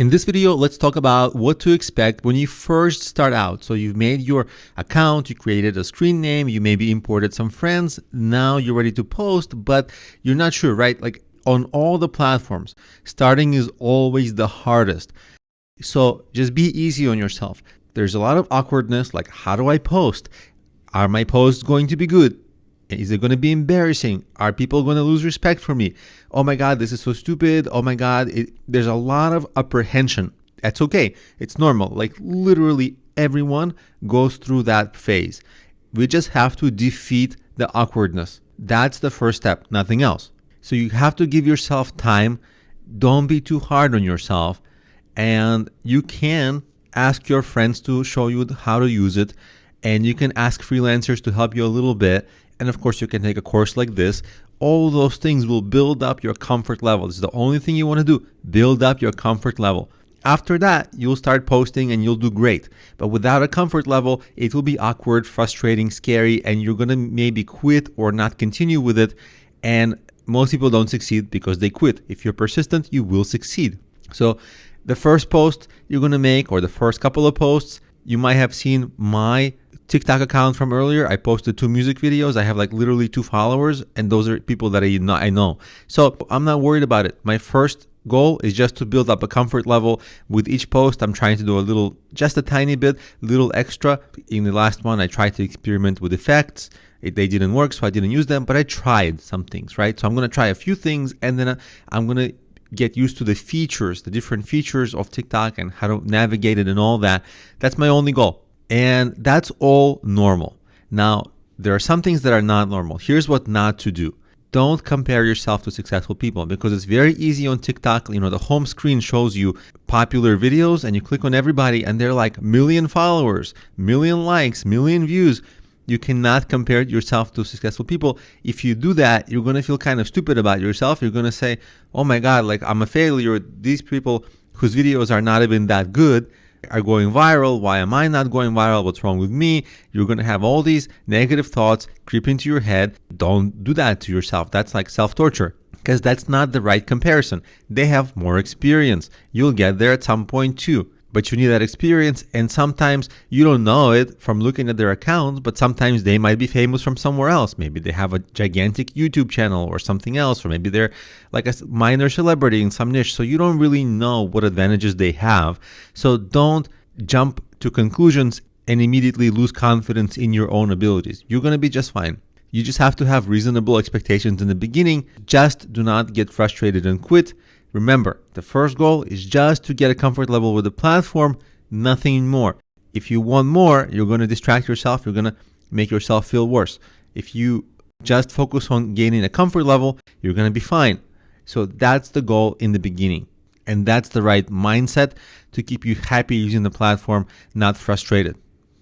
In this video, let's talk about what to expect when you first start out. So you've made your account, you created a screen name, you maybe imported some friends, now you're ready to post, but you're not sure, right? Like on all the platforms, starting is always the hardest. So just be easy on yourself. There's a lot of awkwardness, like how do I post? Are my posts going to be good? Is it going to be embarrassing? Are people going to lose respect for me? Oh my God, this is so stupid. Oh my God, there's a lot of apprehension. That's okay. It's normal. Like literally everyone goes through that phase. We just have to defeat the awkwardness. That's the first step, nothing else. So you have to give yourself time. Don't be too hard on yourself. And you can ask your friends to show you how to use it. And you can ask freelancers to help you a little bit. And of course, you can take a course like this. All those things will build up your comfort level. This is the only thing you want to do. Build up your comfort level. After that, you'll start posting and you'll do great. But without a comfort level, it will be awkward, frustrating, scary, and you're going to maybe quit or not continue with it. And most people don't succeed because they quit. If you're persistent, you will succeed. So the first post you're going to make, or the first couple of posts, you might have seen my TikTok account from earlier. I posted 2 music videos. I have like literally 2 followers, and those are people that I know. So I'm not worried about it. My first goal is just to build up a comfort level with each post. I'm trying to do a little, just a tiny bit, little extra. In the last one, I tried to experiment with effects. They didn't work, so I didn't use them, but I tried some things, right? So I'm going to try a few things, and then I'm going to get used to the features, the different features of TikTok and how to navigate it and all that. That's my only goal. And that's all normal. Now, there are some things that are not normal. Here's what not to do. Don't compare yourself to successful people, because it's very easy on TikTok. You know, the home screen shows you popular videos and you click on everybody and they're like 1 million followers, 1 million likes, 1 million views. You cannot compare yourself to successful people. If you do that, you're going to feel kind of stupid about yourself. You're going to say, oh my God, like I'm a failure. These people whose videos are not even that good are going viral. Why am I not going viral? What's wrong with me? You're going to have all these negative thoughts creep into your head. Don't do that to yourself. That's like self-torture, because that's not the right comparison. They have more experience. You'll get there at some point too. But you need that experience, and sometimes you don't know it from looking at their accounts, but sometimes they might be famous from somewhere else. Maybe they have a gigantic YouTube channel or something else, or maybe they're like a minor celebrity in some niche. So you don't really know what advantages they have. So don't jump to conclusions and immediately lose confidence in your own abilities. You're going to be just fine. You just have to have reasonable expectations in the beginning. Just do not get frustrated and quit. Remember, the first goal is just to get a comfort level with the platform, nothing more. If you want more, you're going to distract yourself. You're going to make yourself feel worse. If you just focus on gaining a comfort level, you're going to be fine. So that's the goal in the beginning. And that's the right mindset to keep you happy using the platform, not frustrated.